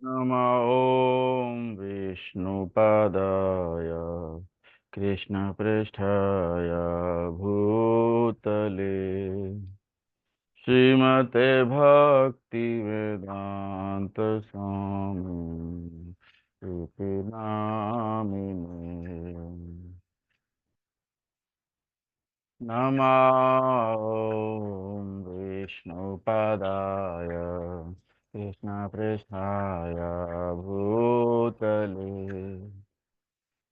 नमः ॐ विष्णुपदाय कृष्णपृष्ठाय भूतले श्रीमते भक्तिवेदान्त स्वामी इति नामिने। नमः ॐ विष्णुपदाय कृष्णपृष्ठाय भूतले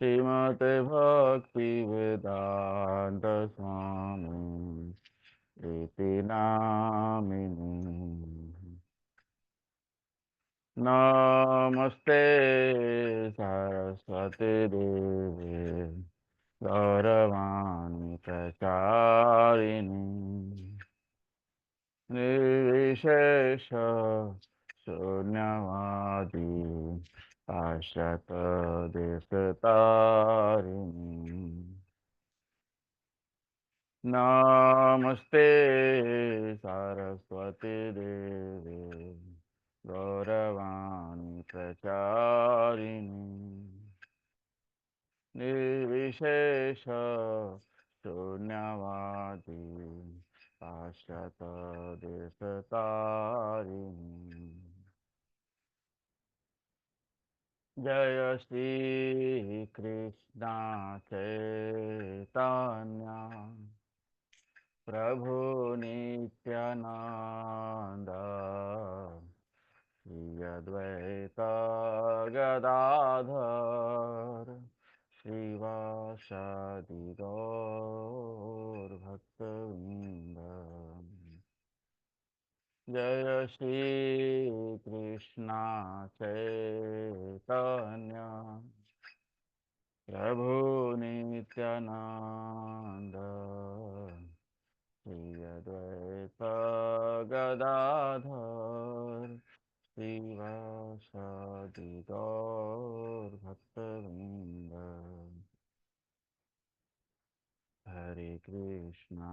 श्रीमते भक्तिवेदान्त स्वामी इति नामिने। नमस्ते सरस्वती देवे गौरवाणी प्रचारिणी निर्विशेष शून्यवादी पाश्चात देशतारिणी। नमस्ते सरस्वती देवे गौरवाणी प्रचारिणी निर्विशेष शून्यवादी पाश्चात देशतारिणी। जय श्री कृष्ण चैतन्य प्रभु नित्यानंद श्री अद्वैत गदाधर श्रीवासादि गौर भक्तवृंद। जय श्री कृष्ण चैतन्य प्रभु नित्यानंद श्री अद्वैत गदाधर श्रीवासादि गौर भक्तवृंद। हरे कृष्णा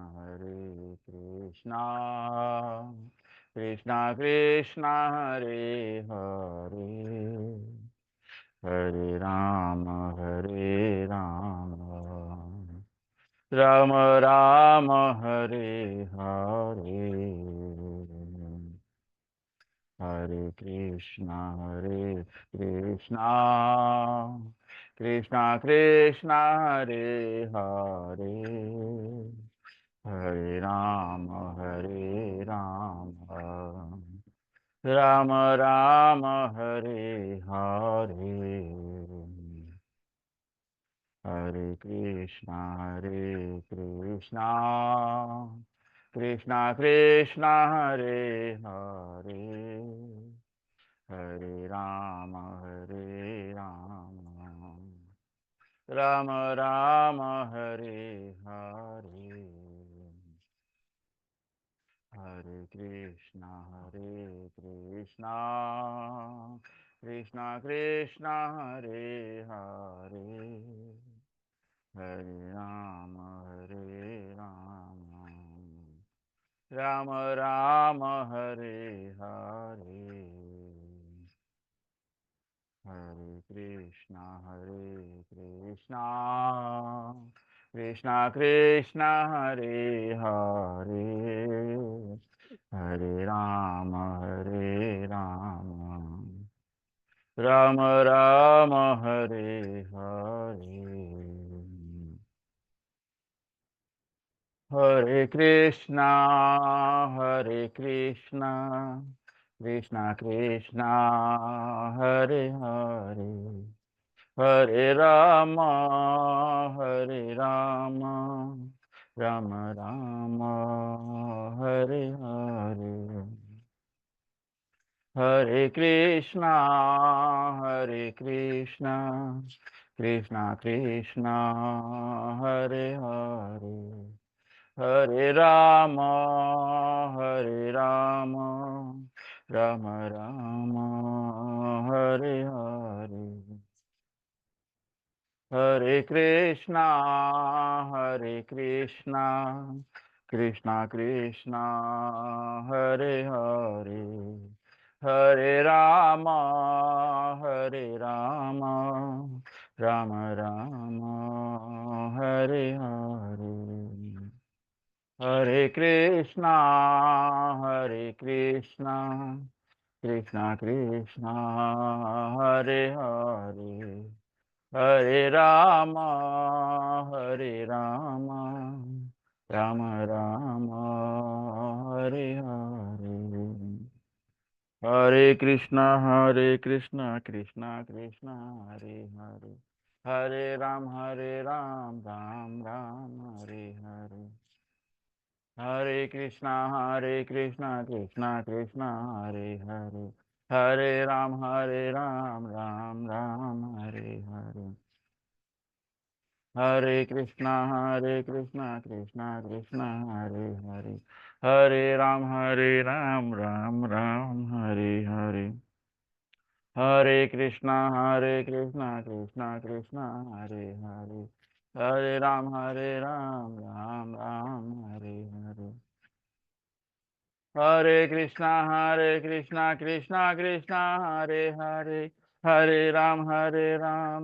कृष्णा कृष्णा हरे हरे हरे राम राम राम हरे हरे। हरे कृष्णा कृष्णा कृष्णा कृष्णा हरे हरे हरे राम राम राम हरे हरे। हरे कृष्णा कृष्णा कृष्णा हरे हरे हरे राम राम राम हरे हरे। हरे कृष्णा कृष्णा हरे हरे हरे राम राम राम हरे हरे। हरे कृष्णा कृष्णा हरे हरे हरे राम राम राम हरे हरे। हरे कृष्णा कृष्णा हरे हरे हरे राम राम राम हरे हरे। हरे कृष्णा कृष्णा हरे हरे हरे राम राम राम हरे हरे। हरे Krishna Krishna Hare Hare Hare Rama, Hare Rama, Rama Rama, Hare Hare. Hare Krishna, Hare Krishna, Krishna Krishna, Hare Hare. Hare Rama, Hare Rama, Rama Rama, Hare Hare. Hare Krishna, Krishna Krishna, Hare Hare. Hare Ram, Ram, Hare Hare. Hare Krishna, Krishna Krishna, Hare Hare. Hare Ram, Ram, Hare Hare. Hare Krishna, Krishna Krishna, Hare Hare. Hare Ram, Ram, Hare Hare. Hare Krishna, Krishna Krishna, Hare Hare. Hare Ram, Ram, Hare Hare. Hare Krishna, Krishna Krishna, Hare Hare. Hare Ram,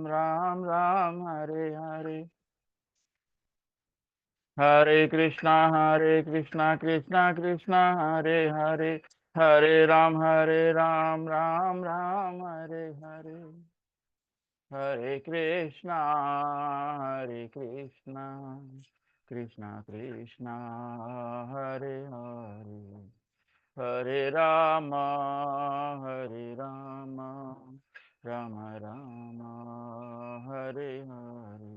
Ram, Hare Hare. Hare Krishna, Krishna Krishna, Hare Hare. Hare Ram, Ram, Hare Hare. Hare Krishna, Krishna Krishna, Hare Hare. Hare Rama, Rama Rama, Hare Hare.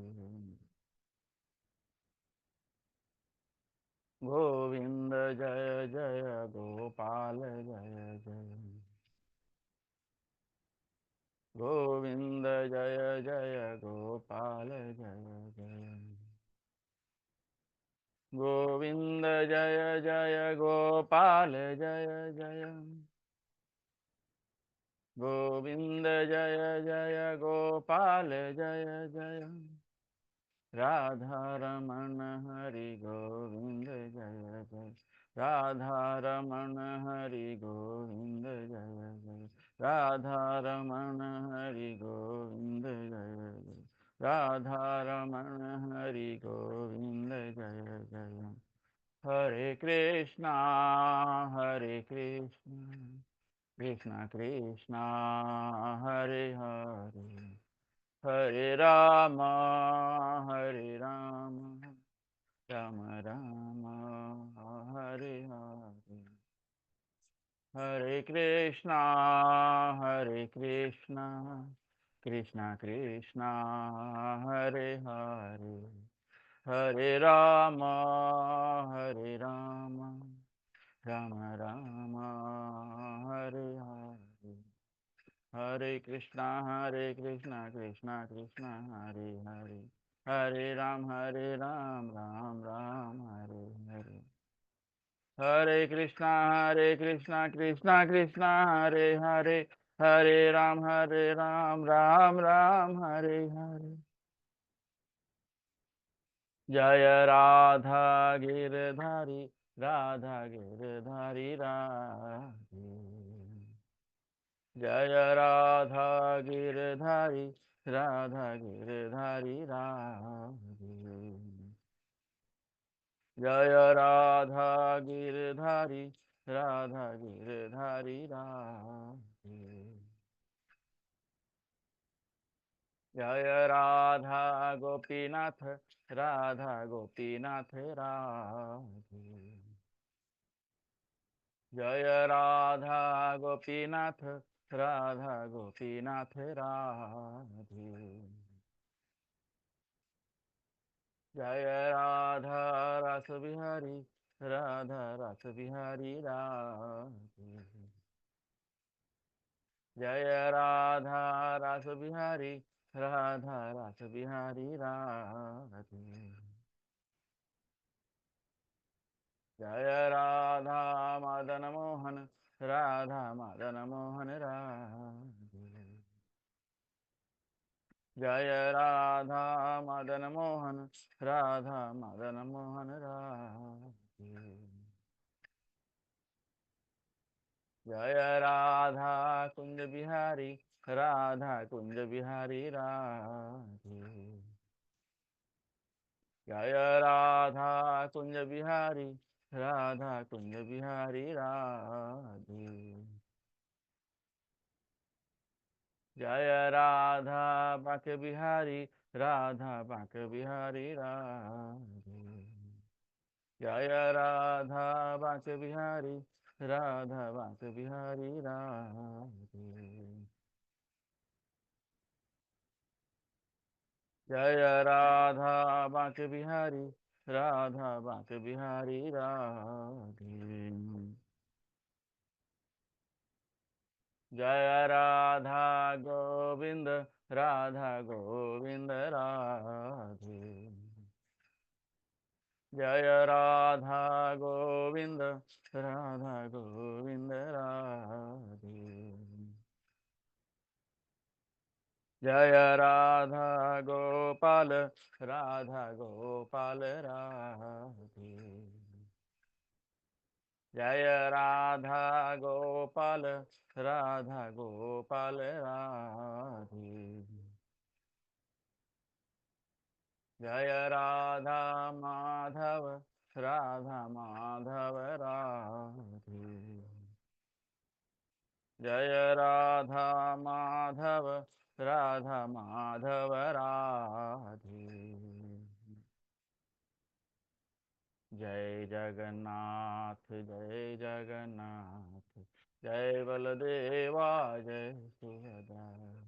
Govinda Jaya Jaya Gopal Jaya Jaya. Govinda Jaya Jaya Gopal Jaya Jaya. Govinda Jaya Jaya Gopal Jaya Jaya. Govinda Jaya Jaya Gopal Jaya Jaya. Radha Ramana Hari Govinda Jaya Jaya. Radha Ramana Hari Govinda Jaya Jaya. Radha Ramana Hari Govinda Jaya Jaya. Radha Ramana Hari Govinda Jaya Jaya. Hare Krishna, Hare Krishna, Krishna Krishna, Hare Hare. Hare Rama, Hare Rama, Rama Rama, Hare Hare. Hare Krishna, Krishna Krishna, Hare Hare. Hare Rama, Hare Rama, Rama Rama, Hare Hare. Hare Krishna, Krishna Krishna, Hare Hare. Hare Ram, Ram Ram, Hare Hare. Hare Krishna, Krishna Krishna, Hare Hare. Hare Ram, Ram Ram, Hare Hare. Jaya Radha Girdhari, Radha Girdhari Radhe. Jaya Radha Girdhari, Radha Girdhari Radhe. Jaya Radha Girdhari, Radha Girdhari Radhe. Jaya Radha Gopinath, Radha Gopinath Radhe. Jaya Radha Gopinath, Radha Gopinath Radhe. Jaya Radha Rasa Bihari, Radha Rasa Bihari Radhe. Jaya Radha Rasa Bihari, Radha Rasa Bihari Radhe. Jaya Radha Madana Mohan, Radha Madana Mohan Radhe. Jaya Radha Madana Mohan, Radha Madana Mohan Radhe. Jaya Radha Bihari Radha Kunj Bihari Radhe. जय राधा कुंज बिहारी राधा कुंज बिहारी राधे। जय राधा बांके बिहारी राधा बांके बिहारी राधे। जय राधा बांके बिहारी राधा बांके बिहारी राधे। जय राधा बांके बिहारी राधा बांके बिहारी राधे। जय राधा गोविंद राधा गोविंद राधे। जय राधा गोविंद राधा गोविंद राधे। जय राधा गोपाल राधा गोपाल राधे। जय राधा गोपाल राधा गोपाल राधे। जय राधा माधव राधा माधव राधे। जय राधा माधव राधा माधव राधे। जय जगन्नाथ जय जगन्नाथ जय बलदेवा जय सुभद्रा।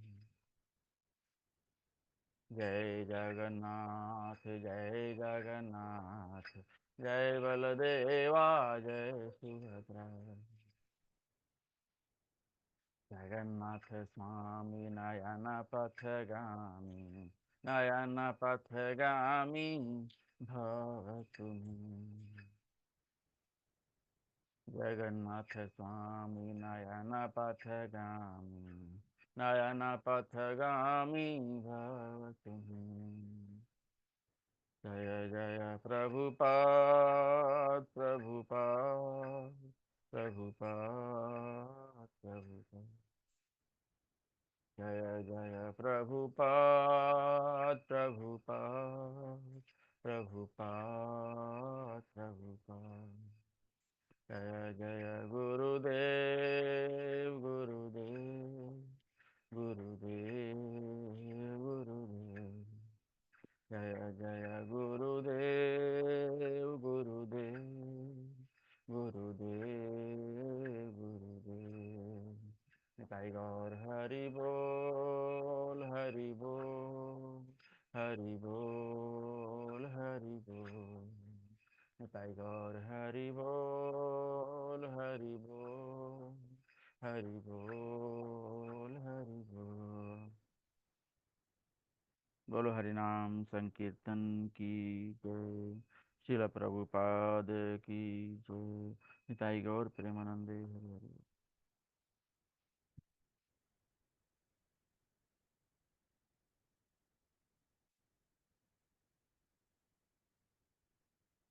जय जगन्नाथ जय जगन्नाथ जय बलदेवा जय सुभद्रा। जगन्नाथ स्वामी नयन पथगामी नयन पथगामी भव तुम। जगन्नाथ स्वामी नयन पथगामी नयन पथगामी भव तुम। जय जय प्रभुपाद प्रभुपाद प्रभुपाद प्रभुपाद। जय जय प्रभुपाद प्रभुपाद प्रभुपाद प्रभुपाद। जय जय गुरुदेव गुरुदेव गुरुदेव गुरुदेव। जय जय गुरुदेव गुरुदेव गुरुदेव गुरुदेव। निताई गौर हरि बोल हरि बोल हरि बोल हरि बोल। निताई गौर हरि बोल हरि बोल हरि बोल हरि बोल। बोलो हरिनाम संकीर्तन की जय। शिल प्रभुपाद की जय। निताई गौर प्रेमानंदे हरि हरि।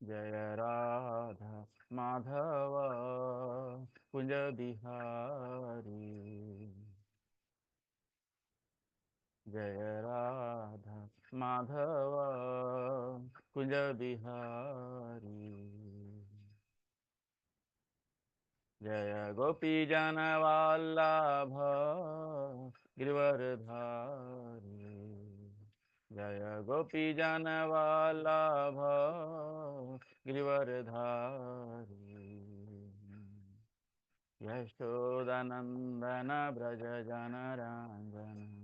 जय राधा माधव कुंज बिहारी। जय राधा माधव कुंज बिहारी। जय गोपी जन वल्लभ गिरवरधारी। जय गोपी जन वल्लभ गिरवरधारी। यशोदनंदन व्रज जनरंजन।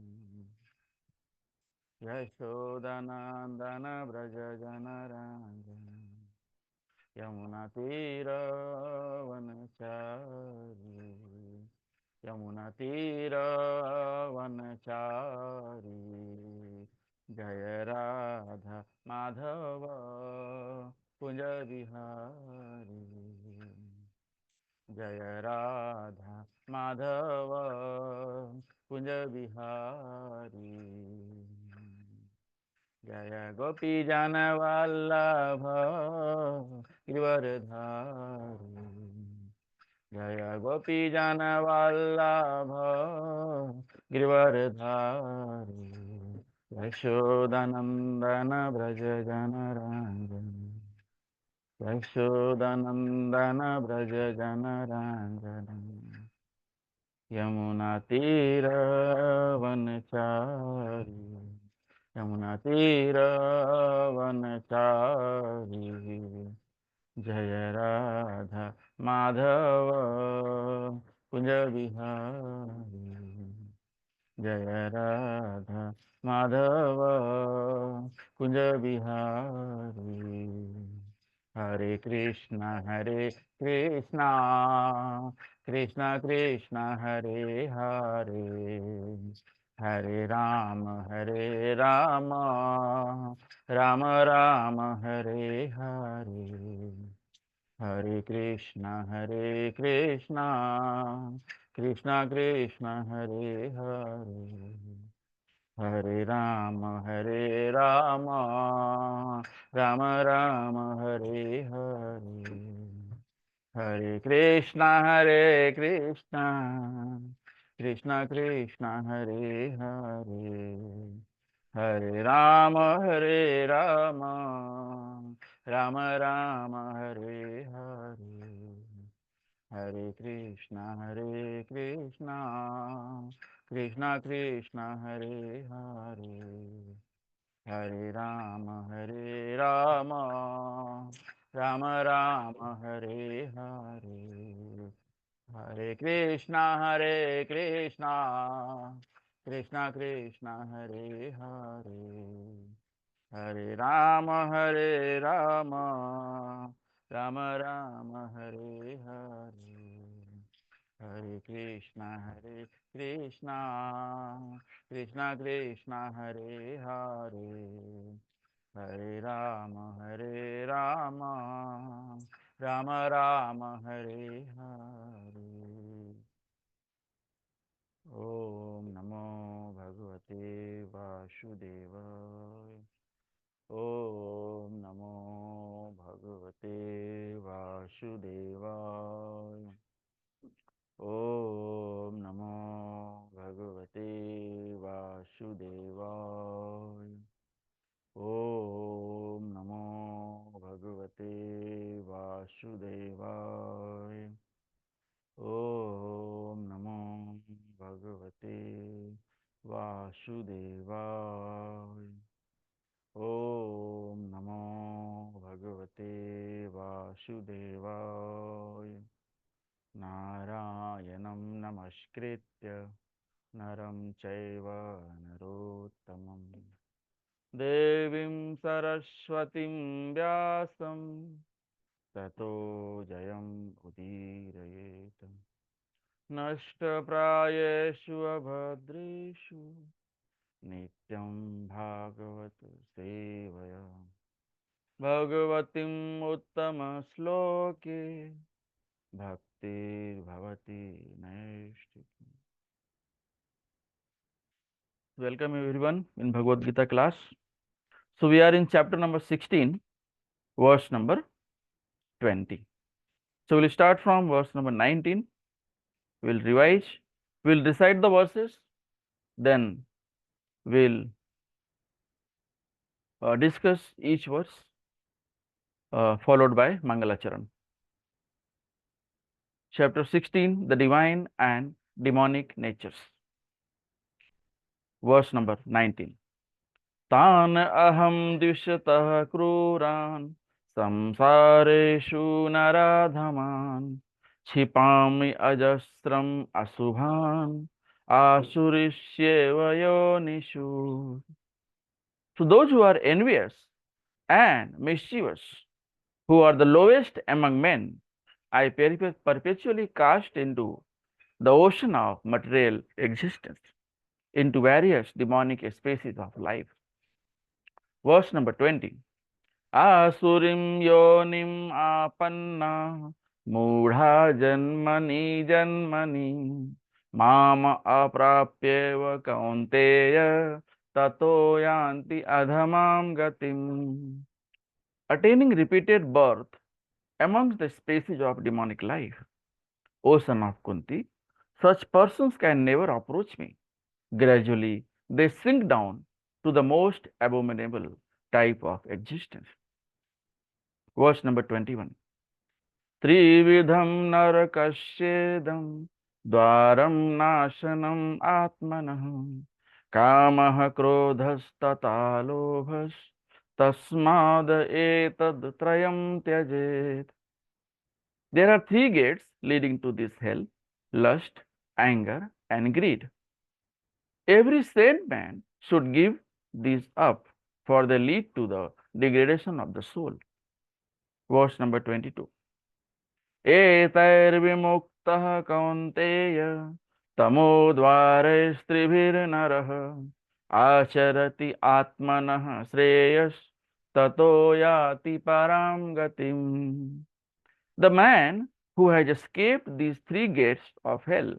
यशोदनंदन व्रज जनरंजन। यमुना तीरवनचारी। यमुना तीरवनचारी। जय राधा माधव कुंज बिहारी। जय राधा माधव कुंज बिहारी। जय गोपी जन वल्लभ गिरवरधारी। जय गोपी जन वल्लभ गिरिवरधारी यशोदनन्दन व्रज जनरञ्जन यशोदनन्दन व्रज जनरञ्जन यमुनातीरवनचारी यमुनातीरवनचारी जय राधा माधव कुंज विहारी जय राधा माधव कुंज विहारी हरे कृष्णा कृष्णा कृष्णा हरे हरे हरे राम राम राम हरे हरे हरे कृष्णा कृष्णा कृष्णा हरे हरे हरे राम राम राम हरे हरे हरे कृष्णा कृष्णा कृष्णा हरे हरे हरे राम राम राम हरे हरे हरे कृष्णा कृष्णा कृष्णा हरे हरे हरे राम राम राम हरे हरे हरे कृष्णा कृष्णा कृष्णा हरे हरे हरे राम राम राम हरे हरे हरे कृष्णा कृष्णा कृष्णा हरे हरे हरे राम राम राम हरे हरे ओम नमो भगवते वासुदेवाय ओम नमो भगवते वासुदेवाय ओम नमो भगवते वासुदेवाय ओम नमो भगवते वासुदेवाय ओम नमो भगवते वासुदेवाय ओम नमो भगवते वासुदेवाय नारायणं नमस्कृत्य नरं चैव नरोत्तमं देवीं सरस्वतीं व्यासं ततो जयम् उदीरयेत् नष्टप्रायेषु अभद्रेषु नित्यं भागवत सेवया भगवतीम् उत्तमश्लोके भक्तिर्भवति नैष्ठिकी. Welcome everyone in Bhagavad Gita class. So we are in chapter number 16, verse number 20. So we'll start from verse number 19. We'll revise, we'll recite the verses, then we'll discuss each verse, followed by Mangalacharan. Chapter 16, the divine and demonic natures. Verse number 19. तान अहम द्विषतः क्रूरान् संसारेषु नराधमान् क्षिपामि अजस्रम् अशुभान् आसुरिष्येव योनिषु. To those who are envious and mischievous, who are the lowest among men, I perpetually cast into the ocean of material existence, into various demonic species of life. Verse number 20. Asurim yonim apanna mudha janmani mama aprapyeva kaunteya tato yanti adhamam gatim. Attaining repeated birth amongst the species of demonic life, O son of Kunti, such persons can never approach me. Gradually, they sink down to the most abominable type of existence. Verse number 21. Trividham narakashyedam dwaram nashanam atmanah kamah krodhastata lobhas tasmad etad trayam tyajet. There are three gates leading to this hell: lust, anger, and greed. Every sane man should give these up, for they lead to the degradation of the soul. Verse number 22. एतैर्विमुक्तः कौन्तेय तमोद्वारैस्त्रिभिर्नरः आचरति आत्मनः श्रेयस्ततो याति परां गतिम्. The man who has escaped these three gates of hell,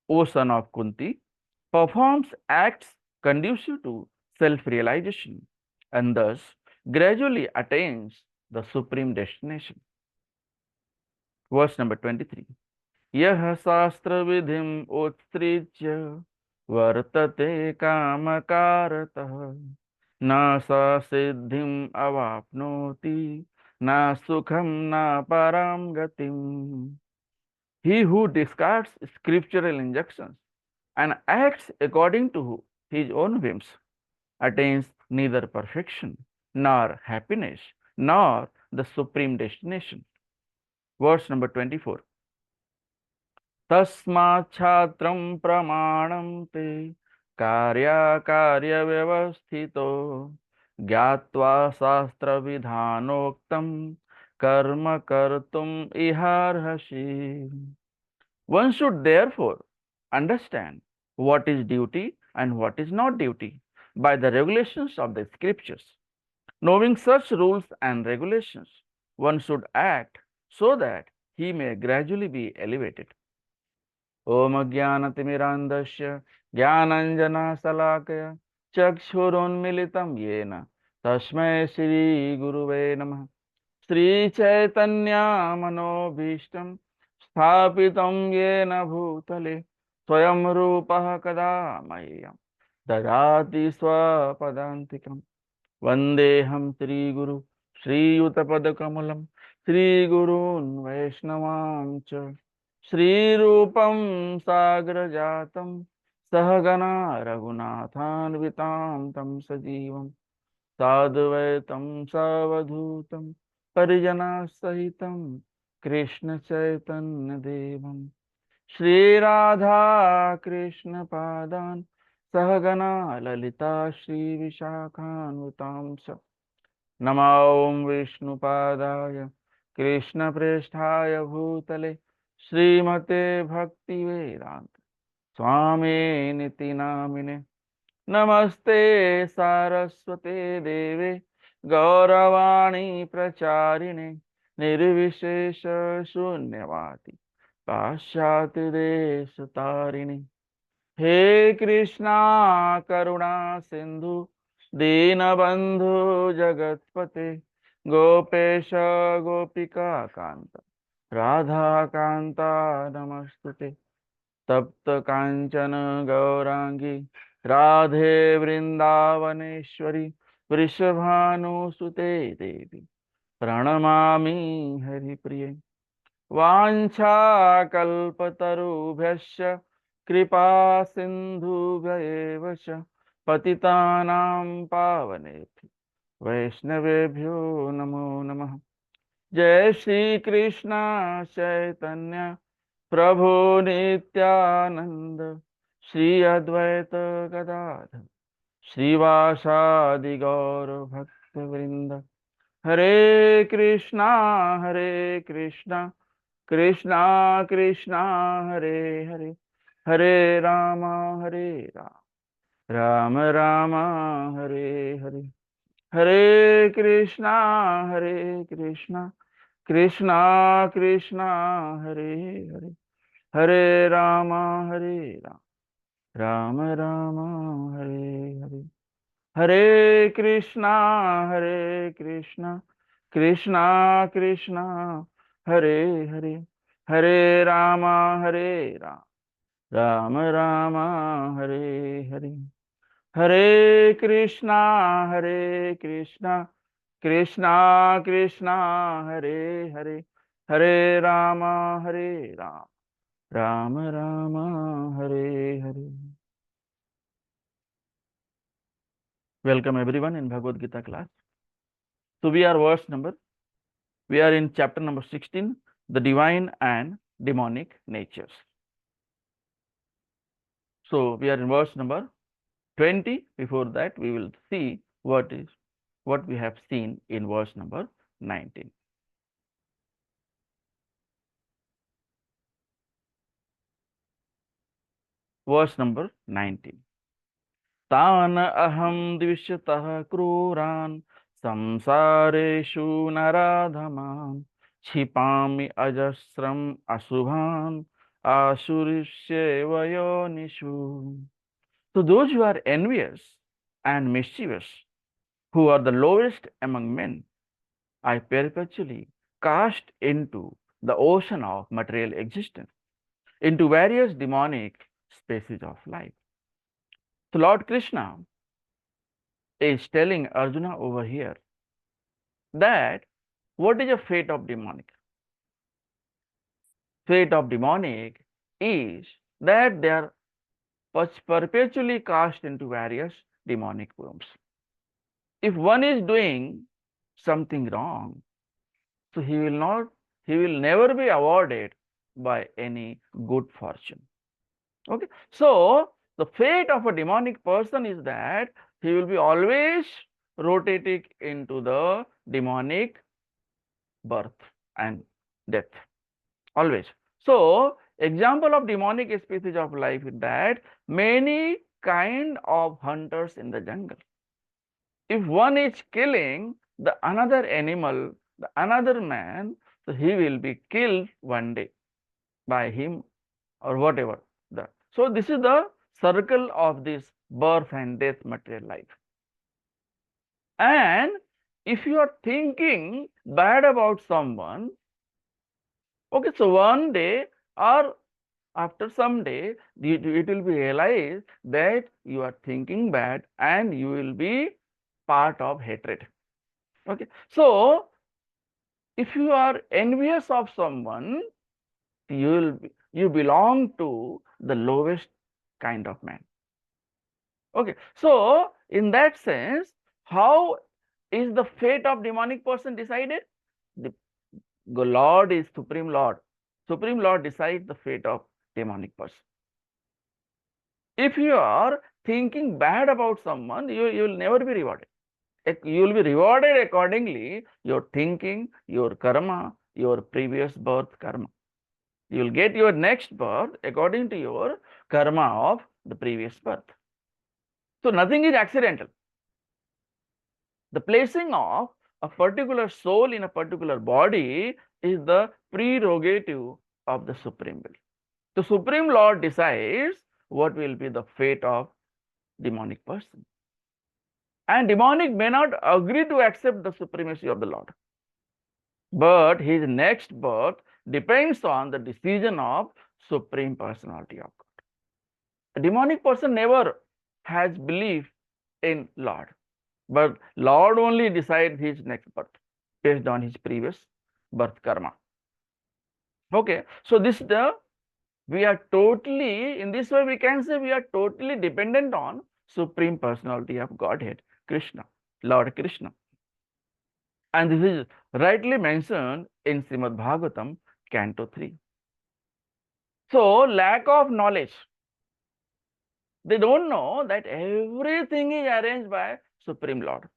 O son of Kunti, performs acts conducive to self-realization and thus gradually attains the supreme destination. Verse number 23. Yah sastra vidhim utstrijya vartate kamakaratah na sa siddhim avapnoti na sukham na param gatim. He who discards scriptural injunctions and acts according to his own whims attains neither perfection nor happiness nor the supreme destination. Verse number 24. Tasmat chhatram pramanam te karya vyavasthito gyatva sastra vidhanoktam karma kartum iharhashi. One should therefore understand what is duty and what is not duty by the regulations of the scriptures. Knowing such rules and regulations, one should act so that he may gradually be elevated. Om Jnanatimirandasya Jnananjana Salakaya Chakshurunmilitam Yena Tasmai Shri Guruve Namah. Shri Chaitanya Manobhishtam Sthapitam Yena Bhutale Swayam Rupaha Kada Mayam Dadati Swapadantikam Vandeham Shri Guru Shri Yuttapadakamalam Shri Gurun Vaishnavam Shri Rupam Sagrajatam Sahagana Raghunathan Vitam Tam Sajivam Sadvaitam Savadhutam Parijana Sahitam Krishna Chaitanya Devam Shri Radha Krishna Padan Sahagana Lalita Shri Vishakhan Vitamsa Namam Vishnu Padaya Krishna Presthaya Bhutale Srimate Bhakti Vedanta Swami Niti Namine Namaste Saraswate Deve Gauravani Pracharine Nirvishesha Shunyavati Pashyati Desatarini. He Krishna Karuna Sindhu Dinabandhu Jagatpate Gopesha Gopika Kanta Radha Kanta Namastute Tapta Kanchana Gaurangi Radhe Vrindavaneshwari Vrishabhanu Sute Devi Pranamami Hari Priye. Vancha kalpatarubhyasya kripa sindhubhya patitanam pavanebhyo vaishnavebhyo namo namah. Jai Shri Krishna Chaitanya Prabhu Nityananda Shri Advaita Gadadhar Srivasadi Gaura Bhakta Vrinda. Hare Krishna Krishna Krishna Hare Hare Hare Rama Rama Rama Hare Hare. Hare Krishna Krishna Krishna Hare Hare Hare Rama Rama Rama Hare Hare. Hare Krishna Krishna Krishna Hare Hare Hare Rama Rama Rama, Hare Hare, Hare Krishna, Krishna Krishna, Hare Hare, Hare Rama, Rama Rama, Hare Hare. Welcome everyone in Bhagavad Gita class. So we are in chapter number 16, the divine and demonic natures. So we are in verse number 20. Before that, we will see what we have seen in verse number 19. Verse number 19. तान अहम द्विषतः क्रूरान् संसारेषु नराधमान् क्षिपामि अजस्रम् अशुभान् आसुरीष्येव योनिषु. So those who are envious and mischievous, who are the lowest among men, I perpetually cast into the ocean of material existence, into various demonic species of life. So Lord Krishna is telling Arjuna over here that what is the fate of demonic? Fate of demonic is that they are perpetually cast into various demonic forms. If one is doing something wrong, so he will never be awarded by any good fortune. Okay, so the fate of a demonic person is that he will be always rotating into the demonic birth and death, always. So example of demonic species of life is that many kind of hunters in the jungle. If one is killing the another animal, the another man, so he will be killed one day by him or whatever. So this is the circle of this birth and death material life. And if you are thinking bad about someone, okay, so one day or after some day, it will be realized that you are thinking bad and you will be part of hatred. Okay, so if you are envious of someone, you belong to the lowest kind of man. Okay, so in that sense, how is the fate of demonic person decided? The Lord is Supreme Lord. Supreme Lord decides the fate of demonic person. If you are thinking bad about someone, you will never be rewarded. You will be rewarded accordingly your thinking, your karma, your previous birth karma. You will get your next birth according to your karma of the previous birth. So nothing is accidental. The placing of a particular soul in a particular body is the prerogative of the Supreme Will. The Supreme Lord decides what will be the fate of demonic person. And demonic may not agree to accept the supremacy of the Lord. But his next birth depends on the decision of Supreme Personality of God. A demonic person never has belief in Lord, but Lord only decides his next birth based on his previous birth karma. Okay, so we are totally, in this way we can say we are totally dependent on Supreme Personality of Godhead, Krishna, Lord Krishna. And this is rightly mentioned in Srimad Bhagavatam, Canto 3. So, lack of knowledge. They don't know that everything is arranged by Supreme Lord.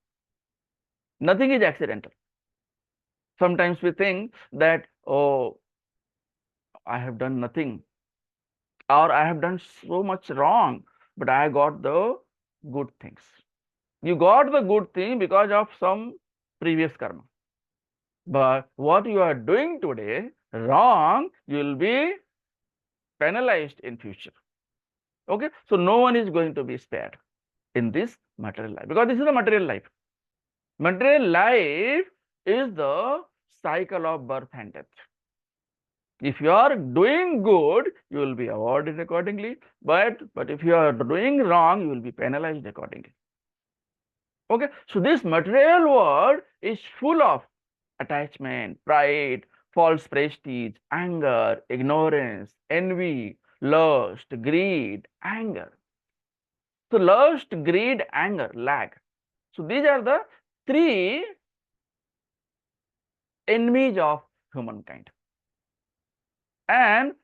Nothing is accidental. Sometimes we think that, oh, I have done nothing, or I have done so much wrong, but I got the good things. You got the good thing because of some previous karma. But what you are doing today wrong, you will be penalized in future. Okay, so no one is going to be spared in this material life, because this is the material life. Material life is the cycle of birth and death. If you are doing good, you will be awarded accordingly. But if you are doing wrong, you will be penalized accordingly. Okay, so this material world is full of attachment, pride, false prestige, anger, ignorance, envy, lust, greed, anger. So lust, greed, anger, lag. So these are the three enemies of humankind. And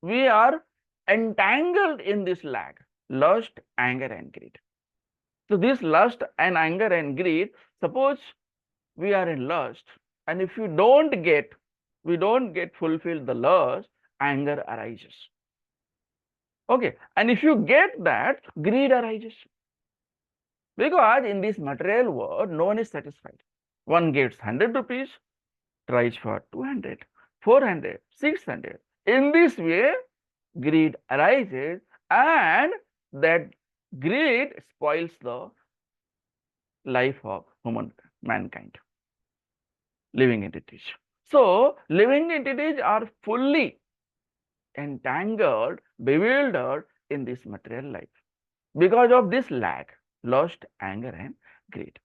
we are entangled in this lag, lust, anger, and greed. So this lust and anger and greed, suppose we are in lust, and if we don't get fulfilled the lust, anger arises. Okay, and if you get that, greed arises. Because in this material world, no one is satisfied. One gets 100 rupees, tries for 200, 400, 600. In this way, greed arises, and that greed spoils the life of mankind, living entities. So, living entities are fully entangled, bewildered in this material life because of this lag, lust, anger, and greed.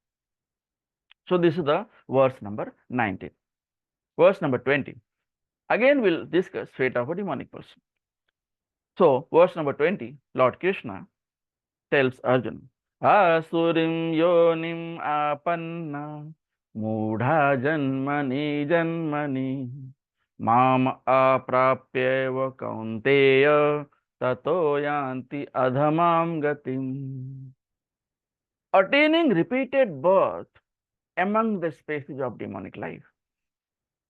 So, this is the verse number 19. Verse number 20. Again, we'll discuss fate of a demonic person. So, verse number 20, Lord Krishna tells Arjuna, Asurim yonim apanna mudha janmani janmani mam aprapyeva kaunteya tato yanti adhamam gatim. Attaining repeated birth among the species of demonic life.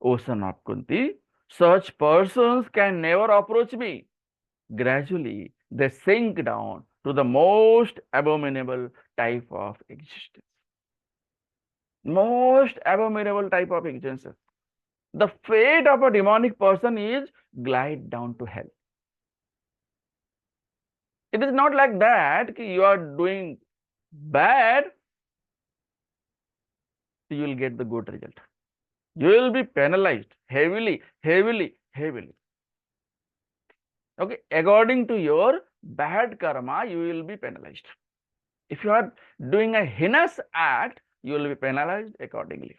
O son of Kunti, such persons can never approach me. Gradually, they sink down to the most abominable type of existence. Most abominable type of existence. The fate of a demonic person is glide down to hell. It is not like that you are doing bad, you will get the good result. You will be penalized heavily. Okay, according to your bad karma, you will be penalized. If you are doing a heinous act, you will be penalized accordingly.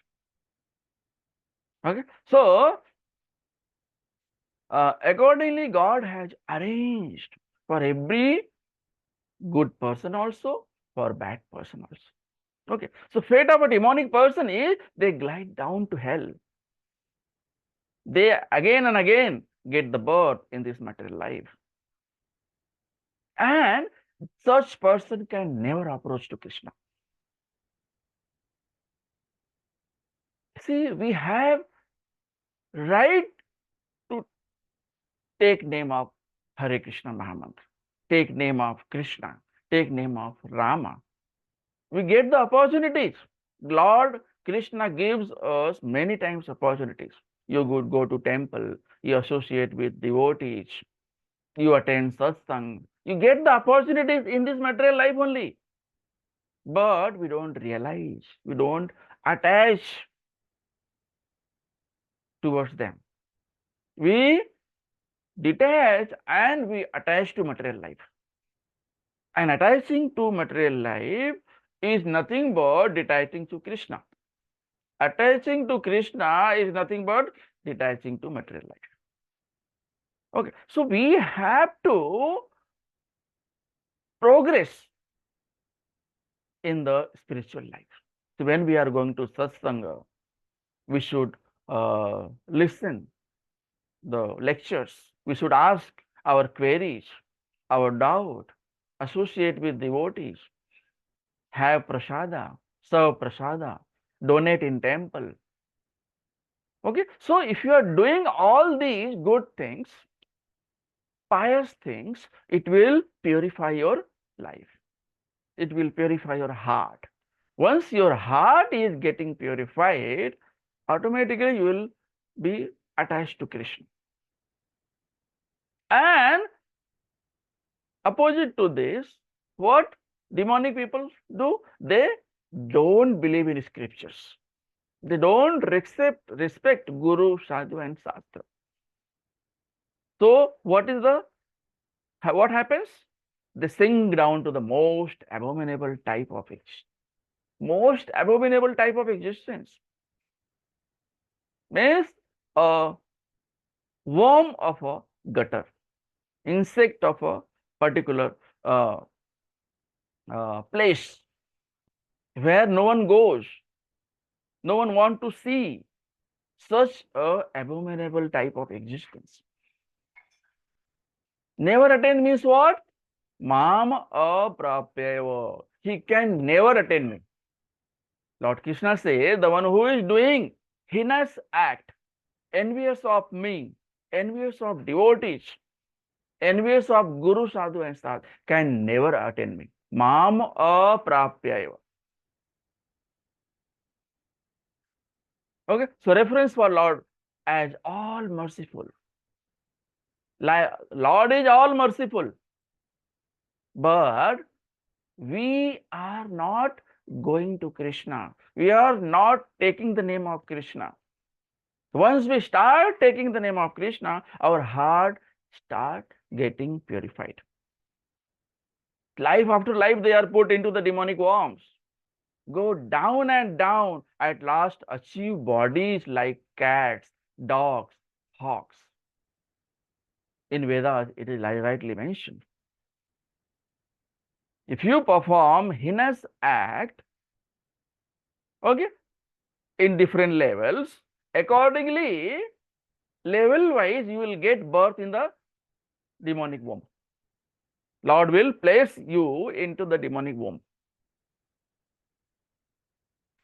Okay, so accordingly, God has arranged for every good person also, for bad person also. Okay, so fate of a demonic person is they glide down to hell. They again and again get the birth in this material life. And such person can never approach to Krishna. See, we have right to take name of Hare Krishna Mahamantra, take name of Krishna, take name of Rama. We get the opportunities. Lord Krishna gives us many times opportunities. You could go to temple, you associate with devotees, you attend satsang. You get the opportunities in this material life only. But we don't realize, we don't attach towards them. We detach and we attach to material life. And attaching to material life is nothing but detaching to Krishna. Attaching to Krishna is nothing but detaching to material life. Okay, so we have to progress in the spiritual life. So when we are going to satsanga, we should listen the lectures. We should ask our queries, our doubt, associate with devotees, have prasada, serve prasada, donate in temple. Okay, so if you are doing all these good things, pious things, it will purify your life. It will purify your heart. Once your heart is getting purified, automatically you will be attached to Krishna. And opposite to this, what demonic people do? They don't believe in scriptures. They don't respect Guru, Sadhu and Shastra. So what happens? They sink down to the most abominable type of existence. Most abominable type of existence means a worm of a gutter, insect of a particular uh, place where no one goes, no one wants to see. Such a abominable type of existence. Never attain means what? Mam aprapyeva. He can never attain me. Lord Krishna says, the one who is doing heinous act, envious of me, envious of devotees, envious of Guru, Sadhu and Sadhu, can never attain me. Mam aprapyeva. Okay, so reference for Lord as all merciful. Lord is all merciful, but we are not going to Krishna. We are not taking the name of Krishna. Once we start taking the name of Krishna, our heart start getting purified. Life after life, they are put into the demonic worms. Go down and down, at last achieve bodies like cats, dogs, hogs. In Vedas, it is rightly mentioned. If you perform heinous act, okay, in different levels, accordingly, level-wise, you will get birth in the demonic womb. Lord will place you into the demonic womb.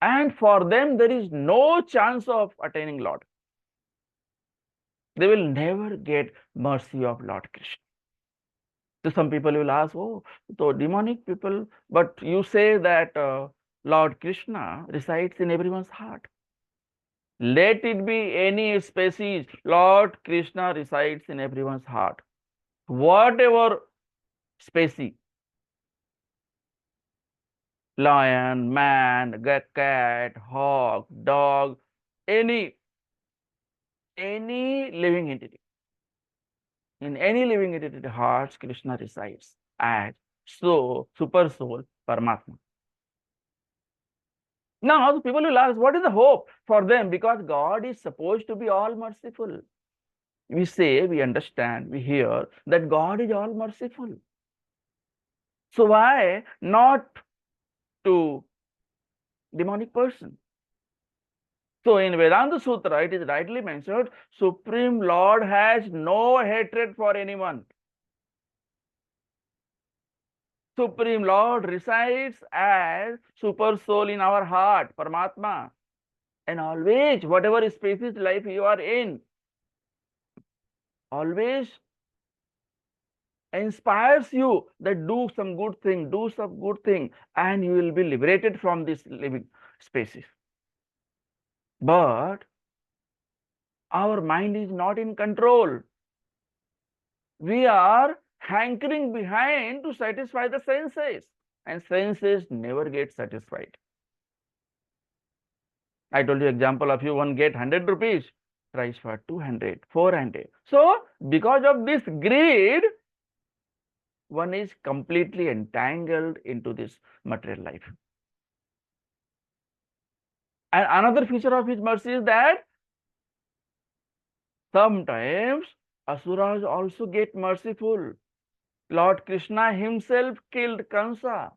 And for them, there is no chance of attaining Lord. They will never get mercy of Lord Krishna. So some people will ask, oh, so demonic people, but you say that Lord Krishna resides in everyone's heart. Let it be any species, Lord Krishna resides in everyone's heart. Whatever species, lion, man, cat, hog, dog, any living entity. In any living entity, hearts, Krishna resides as super soul, Paramatma. Now, people will ask, what is the hope for them? Because God is supposed to be all merciful. We say, we understand, we hear that God is all merciful. So why not to demonic person? So in Vedanta Sutra, it is rightly mentioned, Supreme Lord has no hatred for anyone. Supreme Lord resides as super soul in our heart, Paramatma. And always, whatever species life you are in, always inspires you that do some good thing, and you will be liberated from this living species. But our mind is not in control. We are hankering behind to satisfy the senses, and senses never get satisfied. I told you example of you, one get 100 rupees, tries for 200, 400. So because of this greed, one is completely entangled into this material life. And another feature of his mercy is that sometimes Asuras also get merciful. Lord Krishna himself killed Kamsa.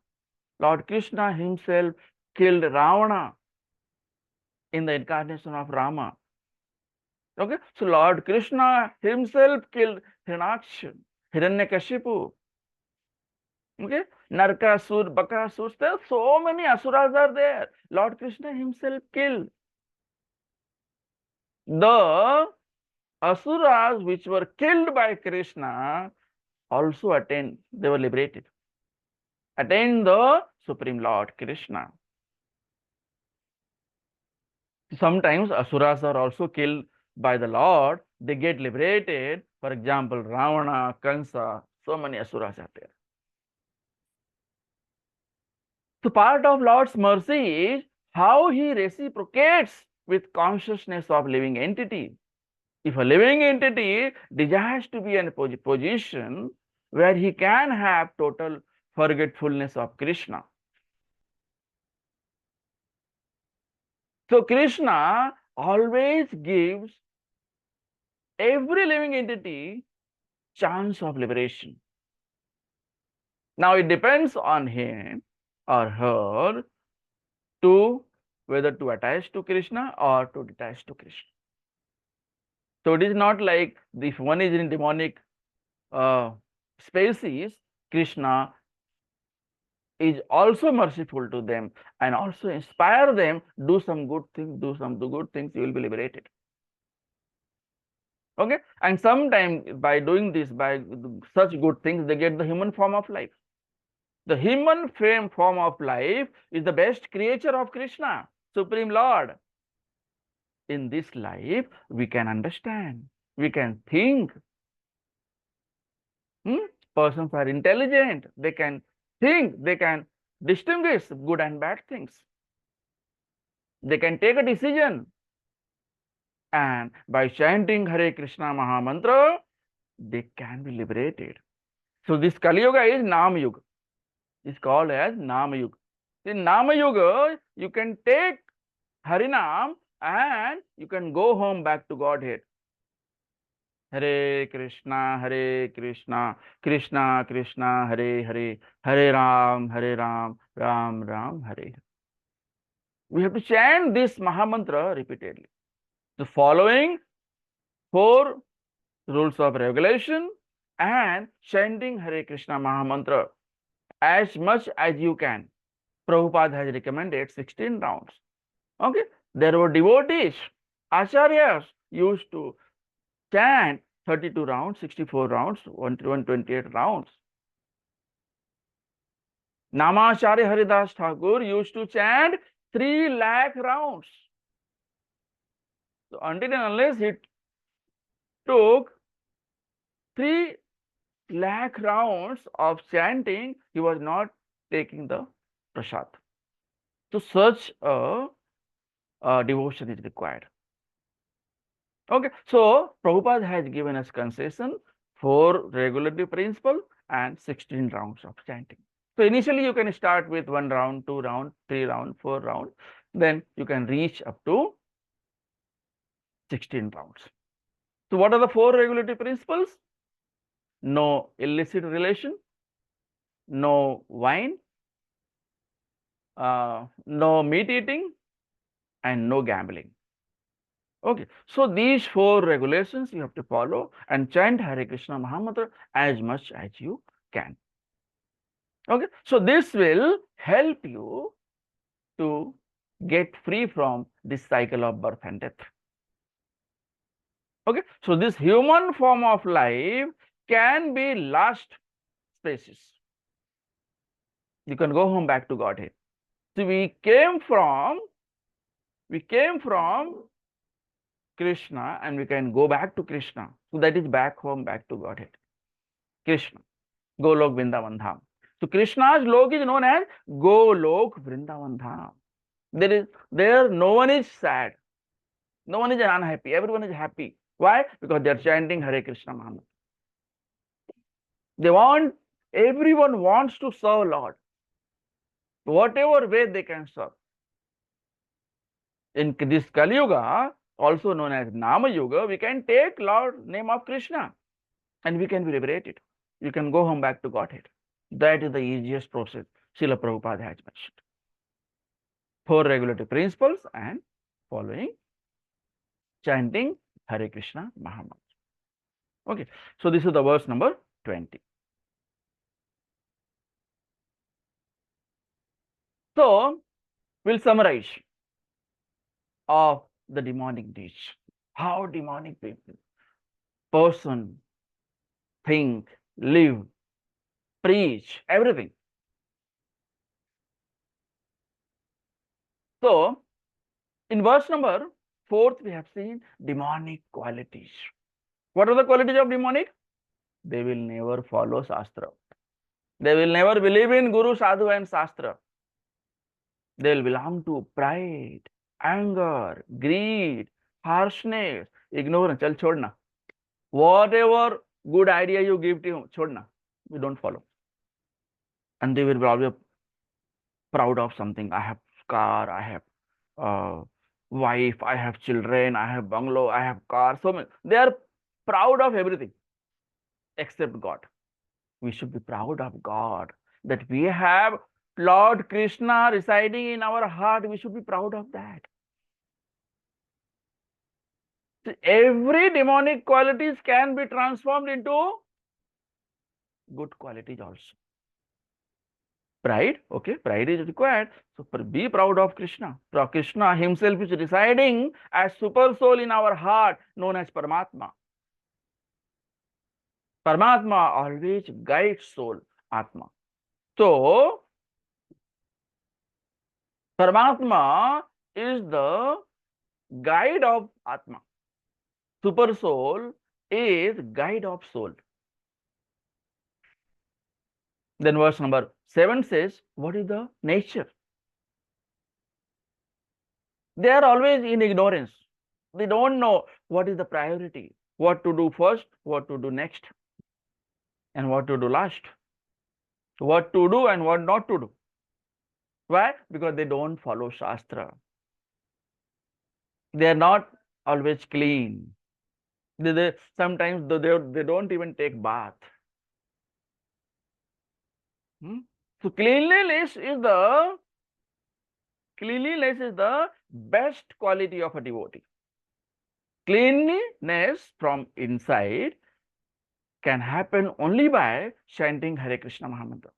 Lord Krishna himself killed Ravana in the incarnation of Rama. Okay, so Lord Krishna himself killed Hiranyaksha, Hiranyakashipu. Okay, Narkasur, Bakasur, there are so many Asuras are there. Lord Krishna himself killed. The Asuras which were killed by Krishna also attained, they were liberated, attained the Supreme Lord Krishna. Sometimes Asuras are also killed by the Lord, they get liberated. For example, Ravana, Kamsa, so many Asuras are there. So part of Lord's mercy is how he reciprocates with consciousness of living entity. If a living entity desires to be in a position where he can have total forgetfulness of Krishna. So Krishna always gives every living entity chance of liberation. Now it depends on him or her to whether to attach to Krishna or to detach to Krishna. So it is not like if one is in demonic species, Krishna is also merciful to them and also inspire them, do some good things, you will be liberated. Okay, and sometimes by doing this, by such good things, they get the human form of life. The human form of life is the best creature of Krishna, Supreme Lord. In this life, we can understand, we can think. Persons are intelligent, they can think, they can distinguish good and bad things. They can take a decision. And by chanting Hare Krishna Mahamantra, they can be liberated. So this Kali Yuga is Nama Yuga. It's called as Nama Yuga. In Nama Yuga, you can take Harinam and you can go home back to Godhead. Hare Krishna, Krishna Krishna, Hare Hare, Hare Ram, Ram Ram, Hare. We have to chant this Mahamantra repeatedly. The following 4 rules of regulation and chanting Hare Krishna Mahamantra as much as you can. Prabhupada has recommended 16 rounds. Okay, there were devotees, acharyas used to chant 32 rounds, 64 rounds, 128 rounds. Namacharya Haridas Thakur used to chant 3 lakh rounds. So until and unless he took 3 lakh rounds of chanting, he was not taking the prasad. So such a devotion is required. Okay, so Prabhupada has given us concession for regulative principle and 16 rounds of chanting. So initially you can start with 1 round, 2 round, 3 round, 4 round, then you can reach up to 16 rounds. So what are the 4 regulative principles? No illicit relation, no wine, no meat eating, and no gambling. Okay, so these 4 regulations you have to follow and chant Hare Krishna Mahamantra as much as you can. Okay, so this will help you to get free from this cycle of birth and death. Okay, so this human form of life can be last species. You can go home back to Godhead. So we came from Krishna and we can go back to Krishna. So that is back home, back to Godhead. Krishna, Golok Vrindavan Dham. So Krishna's lok is known as Golok Vrindavan Dham. There no one is sad, no one is unhappy, everyone is happy. Why? Because they are chanting Hare Krishna Mahamantra. Everyone wants to serve Lord. Whatever way they can serve. In this Kali Yuga, also known as Nama Yuga, we can take Lord name of Krishna and we can be liberated. You can go home back to Godhead. That is the easiest process Srila Prabhupada has mentioned. 4 regulative principles and following chanting Hare Krishna Mahamantra. Okay, so this is the verse number 20. So we'll summarize of the demonic deeds. How demonic people, person, think, live, preach, everything. So in verse number 4, we have seen demonic qualities. What are the qualities of demonic? They will never follow Shastra. They will never believe in Guru, Sadhu and Shastra. They will belong to pride, anger, greed, harshness, ignorance. Chal chodna. Whatever good idea you give to him, chodna. We don't follow. And they will be always proud of something. I have car, I have uh, wife, I have children, I have bungalow, I have car. So many. They are proud of everything except God. We should be proud of God, that we have Lord Krishna residing in our heart. We should be proud of that. So every demonic qualities can be transformed into good qualities also. Pride, okay, pride is required. So be proud of Krishna. So Krishna himself is residing as super soul in our heart, known as Paramatma. Paramatma always guides soul, Atma. So Paramatma is the guide of Atma. Super soul is guide of soul. Then verse number 7 says, what is the nature? They are always in ignorance. They don't know what is the priority, what to do first, what to do next, and what to do last, what to do and what not to do. Why? Because they don't follow Shastra. They are not always clean. Sometimes they don't even take bath. So cleanliness is the best quality of a devotee. Cleanliness from inside can happen only by chanting Hare Krishna Mahamantra.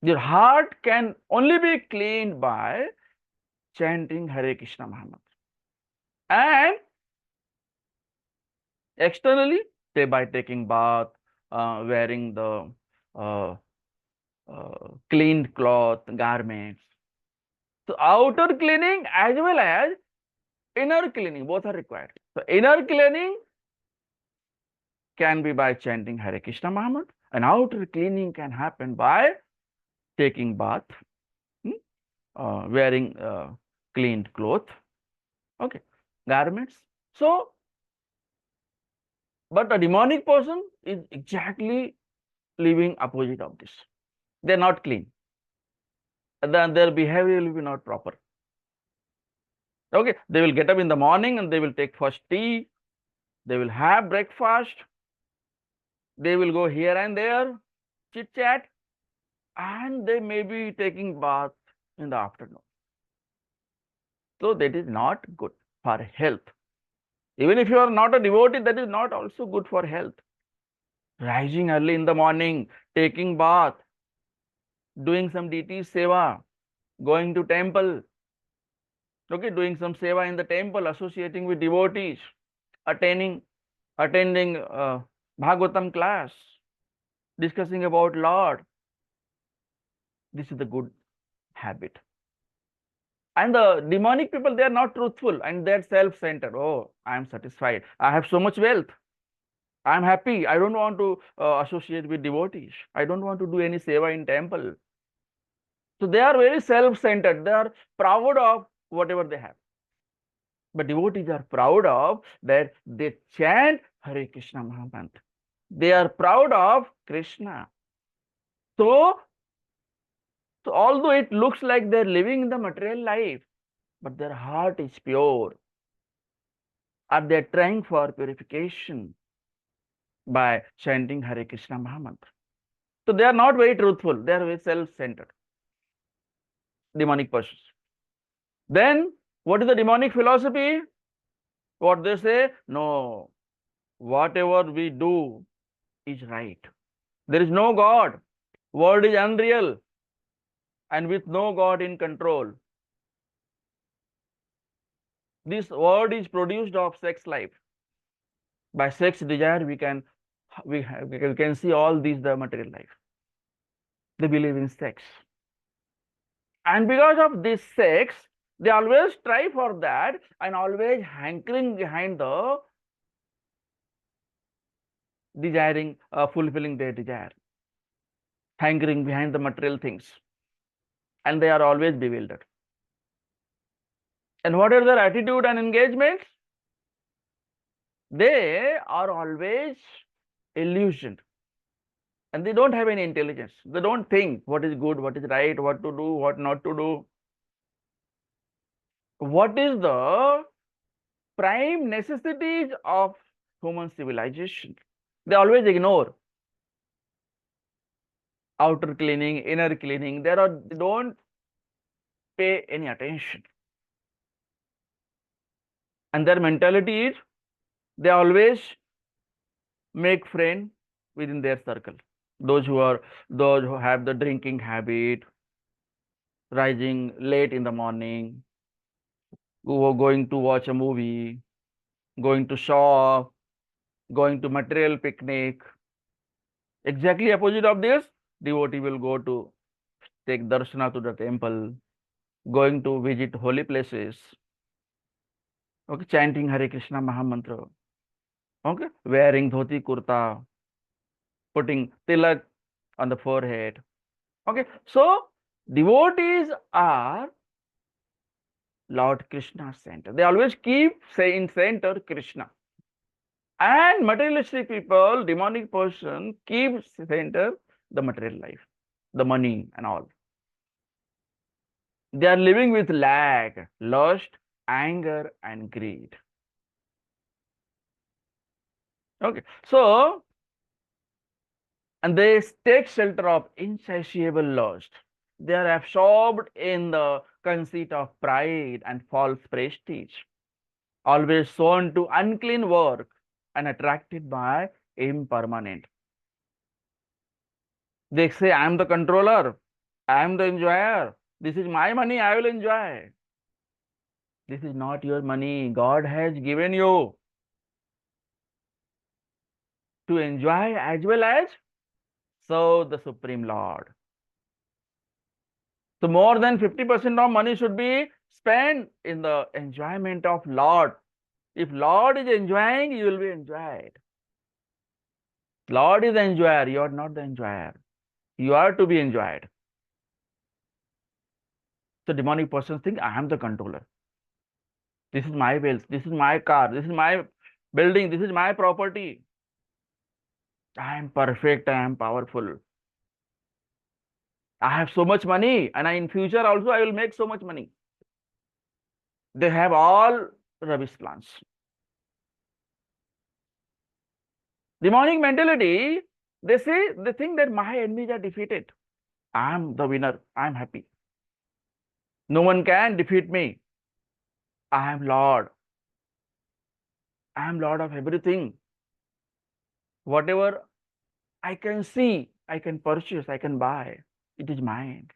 Your heart can only be cleaned by chanting Hare Krishna Mahamantra. And externally, say by taking bath, wearing the cleaned cloth, garments. So outer cleaning as well as inner cleaning, both are required. So inner cleaning can be by chanting Hare Krishna Mahamantra, and outer cleaning can happen by taking bath, wearing cleaned cloth, okay, garments. So, but a demonic person is exactly living opposite of this. They are not clean. Then their behavior will be not proper. Okay, they will get up in the morning and they will take first tea, they will have breakfast, they will go here and there, chit chat, and they may be taking bath in the afternoon. So that is not good for health. Even if you are not a devotee, that is not also good for health. Rising early in the morning, taking bath, doing some deity seva, going to temple, okay, doing some seva in the temple, associating with devotees, attending Bhagavatam class, discussing about Lord. This is the good habit. And the demonic people, they are not truthful and they are self-centered. Oh, I am satisfied. I have so much wealth. I am happy. I don't want to associate with devotees. I don't want to do any seva in temple. So they are very self-centered. They are proud of whatever they have. But devotees are proud of that they chant Hare Krishna Mahamantra. They are proud of Krishna. So although it looks like they're living in the material life, but their heart is pure. Are they trying for purification by chanting Hare Krishna Mahamantra? So they are not very truthful. They are very self-centered. Demonic persons. Then what is the demonic philosophy? What they say? No, whatever we do is right. There is no God. World is unreal. And with no God in control. This world is produced of sex life. By sex desire, we can see all these the material life. They believe in sex. And because of this sex, they always strive for that and always hankering behind the desiring, fulfilling their desire, hankering behind the material things. And they are always bewildered. And what are their attitude and engagements? They are always illusioned. And they don't have any intelligence. They don't think what is good, what is right, what to do, what not to do. What is the prime necessities of human civilization? They always ignore outer cleaning, inner cleaning. They don't pay any attention. And their mentality is they always make friends within their circle. Those who have the drinking habit, rising late in the morning, who are going to watch a movie, going to shop, going to material picnic. Exactly opposite of this, devotee will go to take darshana to the temple, going to visit holy places, okay, chanting Hare Krishna Mahamantra, okay, wearing dhoti kurta, putting tilak on the forehead. Okay, so devotees are Lord Krishna center. They always keep saying center Krishna. And materialistic people, demonic person, keeps center the material life, the money and all. They are living with lack, lust, anger, and greed. Okay, so, and they take shelter of insatiable lust. They are absorbed in the conceit of pride and false prestige, always shown to unclean work and attracted by impermanent. They say, I am the controller, I am the enjoyer. This is my money, I will enjoy. This is not your money. God has given you to enjoy as well as serve the Supreme Lord. So more than 50% of money should be spent in the enjoyment of Lord. If Lord is enjoying, you will be enjoyed. Lord is the enjoyer, you are not the enjoyer. You are to be enjoyed. So demonic persons think, I am the controller. This is my wealth, this is my car, this is my building, this is my property. I am perfect, I am powerful. I have so much money, and in future also I will make so much money. They have all rubbish plans. Demonic mentality, they think that my enemies are defeated. I am the winner, I am happy. No one can defeat me. I am Lord. I am Lord of everything. Whatever I can see, I can purchase, I can buy. It is mine.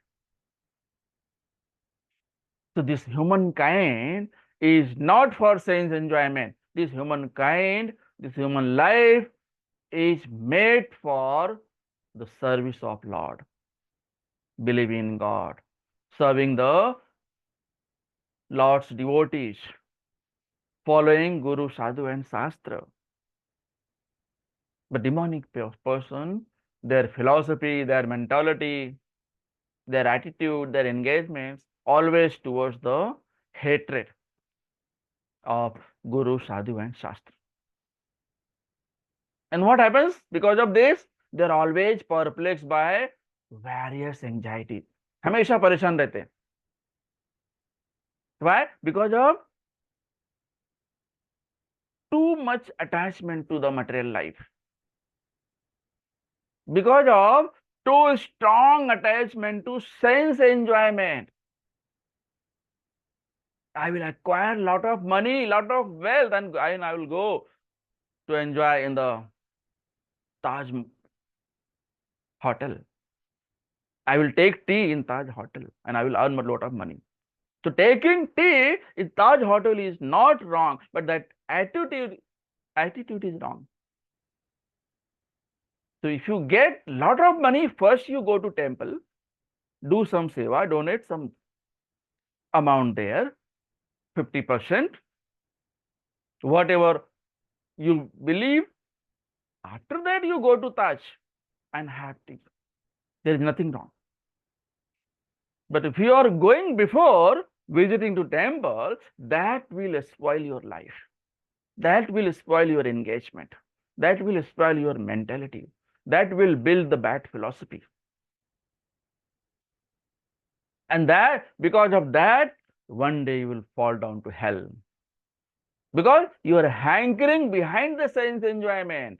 So this humankind is not for sense enjoyment. This humankind, this human life is made for the service of Lord, believing in God, serving the Lord's devotees, following Guru, Sadhu and Shastra. But demonic person, their philosophy, their mentality, their attitude, their engagements, always towards the hatred of Guru, Sadhu and Shastra. And what happens? Because of this, they are always perplexed by various anxieties. हमेशा परेशान रहते हैं. Why? Because of too much attachment to the material life. Because of too strong attachment to sense enjoyment. I will acquire lot of money, lot of wealth, and I will go to enjoy in the Taj hotel. I will take tea in Taj hotel and I will earn a lot of money. So taking tea in Taj hotel is not wrong, but that attitude is wrong. So if you get lot of money, first you go to temple, do some seva, donate some amount there, 50%, whatever you believe. After that you go to Taj and have tea. There is nothing wrong. But if you are going before, visiting to temple, that will spoil your life. That will spoil your engagement. That will spoil your mentality. That will build the bad philosophy. And that, because of that, one day you will fall down to hell. Because you are hankering behind the sense enjoyment.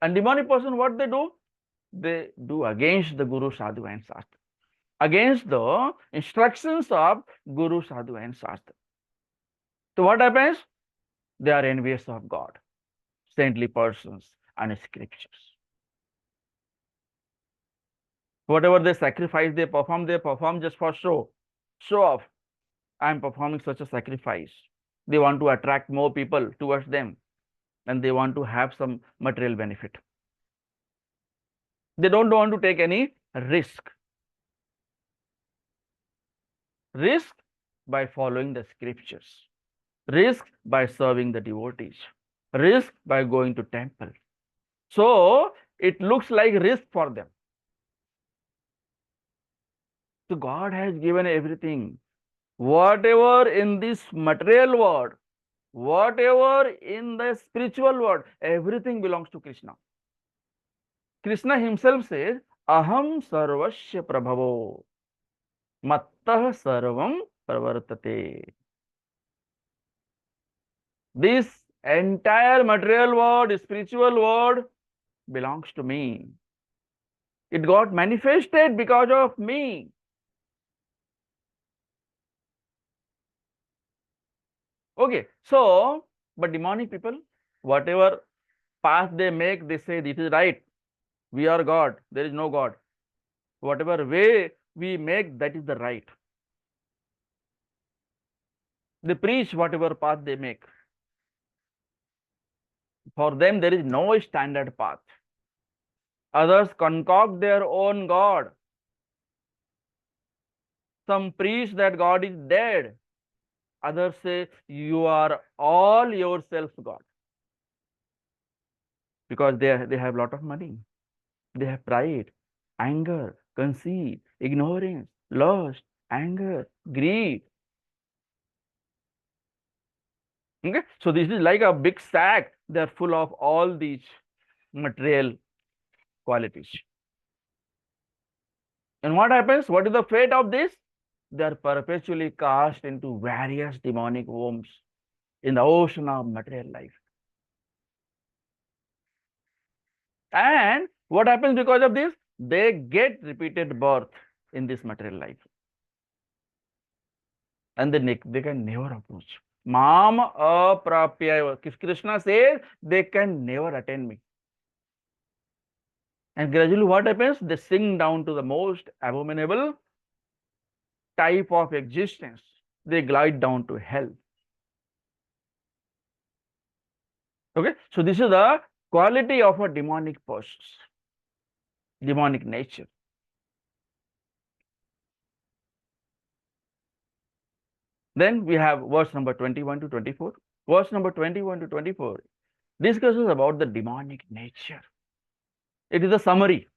And demonic person, what they do? They do against the Guru, Sadhu and Shastra. Against the instructions of Guru, Sadhu and Shastra. So what happens? They are envious of God, saintly persons and scriptures. Whatever they sacrifice, they perform just for show off. I am performing such a sacrifice. They want to attract more people towards them, and they want to have some material benefit. They don't want to take any risk. Risk by following the scriptures. Risk by serving the devotees. Risk by going to temple. So it looks like risk for them. So God has given everything. Whatever in this material world, whatever in the spiritual world, everything belongs to Krishna. Krishna himself says, Aham sarvasya prabhavo, mattah sarvam pravartate. This entire material world, spiritual world belongs to me. It got manifested because of me. Okay, so, but demonic people, whatever path they make, they say this is right. We are God. There is no God. Whatever way we make, that is the right. They preach whatever path they make. For them, there is no standard path. Others concoct their own God. Some preach that God is dead. Others say, you are all yourself God. Because they have a lot of money. They have pride, anger, conceit, ignorance, lust, anger, greed. Okay, so this is like a big sack. They are full of all these material qualities. And what happens? What is the fate of this? They are perpetually cast into various demonic wombs in the ocean of material life. And what happens because of this? They get repeated birth in this material life. And they can never approach. Mam aprapya. Krishna says they can never attain me. And gradually what happens? They sink down to the most abominable type of existence. They glide down to hell. Okay, so this is the quality of a demonic person, demonic nature. Then we have verse number 21 to 24. Verse number 21 to 24 discusses about the demonic nature. It is a summary.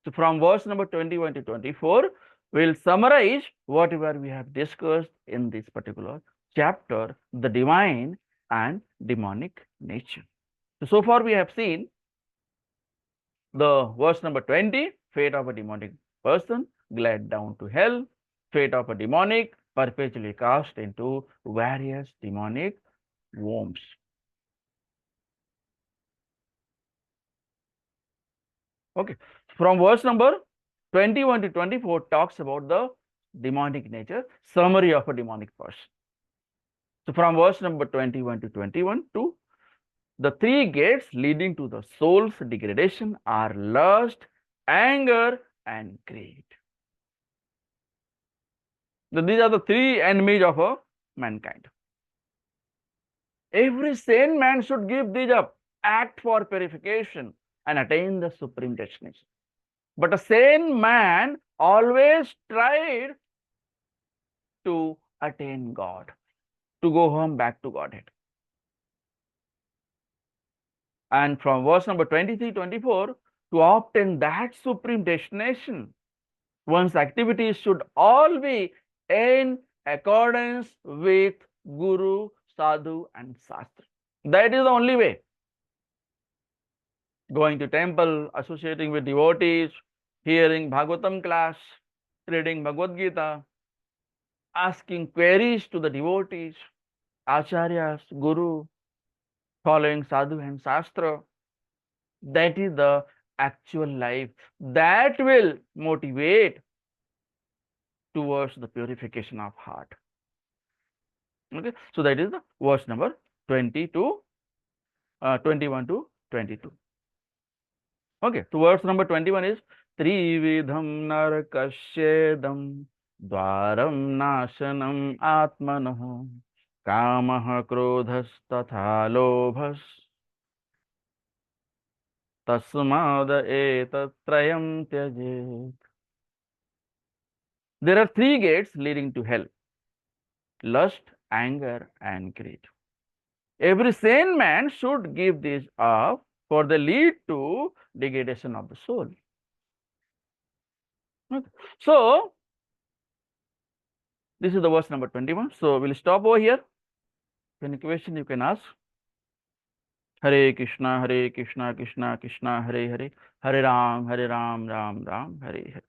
So from verse number 21 to 24, we'll summarize whatever we have discussed in this particular chapter, the divine and demonic nature. So far we have seen the verse number 20, fate of a demonic person, glide down to hell, fate of a demonic, perpetually cast into various demonic wombs. Okay, from verse number 21 to 24 talks about the demonic nature, summary of a demonic person. So from verse number 21 to 21 to the three gates leading to the soul's degradation are lust, anger, and greed. So these are the three enemies of a mankind. Every sane man should give these up, act for purification, and attain the supreme destination. But a sane man always tried to attain God, to go home back to Godhead. And from verse number 23, 24, to obtain that supreme destination, One's activities should all be in accordance with Guru, Sadhu, and Shastra. That is the only way. Going to temple, associating with devotees, hearing Bhagavatam class, reading Bhagavad Gita, asking queries to the devotees, acharyas, guru, following sadhu and shastra. That is the actual life that will motivate towards the purification of heart. Okay, so that is the verse number 20 to 21 to 22. Okay, so verse number 21 is Trividham narakasyedam dvaram nashanam atmanah kamah krodhas tatha lobhas tasmad etatrayam tyajet. There are three gates leading to hell: lust, anger, and greed. Every sane man should give these up, for they lead to degradation of the soul. Okay. So, this is the verse number 21. So, we'll stop over here. Any question you can ask. Hare Krishna, Krishna Krishna, Hare Hare, Hare Ram, Ram Ram, Hare Hare.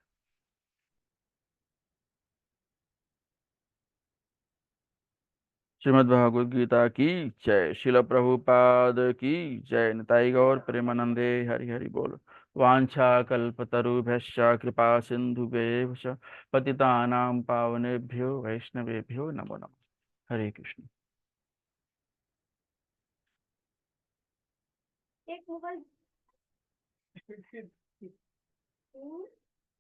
Shrimad Bhagavad Gita की जय। श्रील प्रभुपाद की जय। निताई गौर प्रेमानंदे हरि हरि बोल। वांछा कल्पतरुभ्यश्च कृपा सिंधुभ्येव च पतितानां पावनेभ्यो वैष्णवेभ्यो नमो नमः। हरे कृष्ण। एक मोबाइल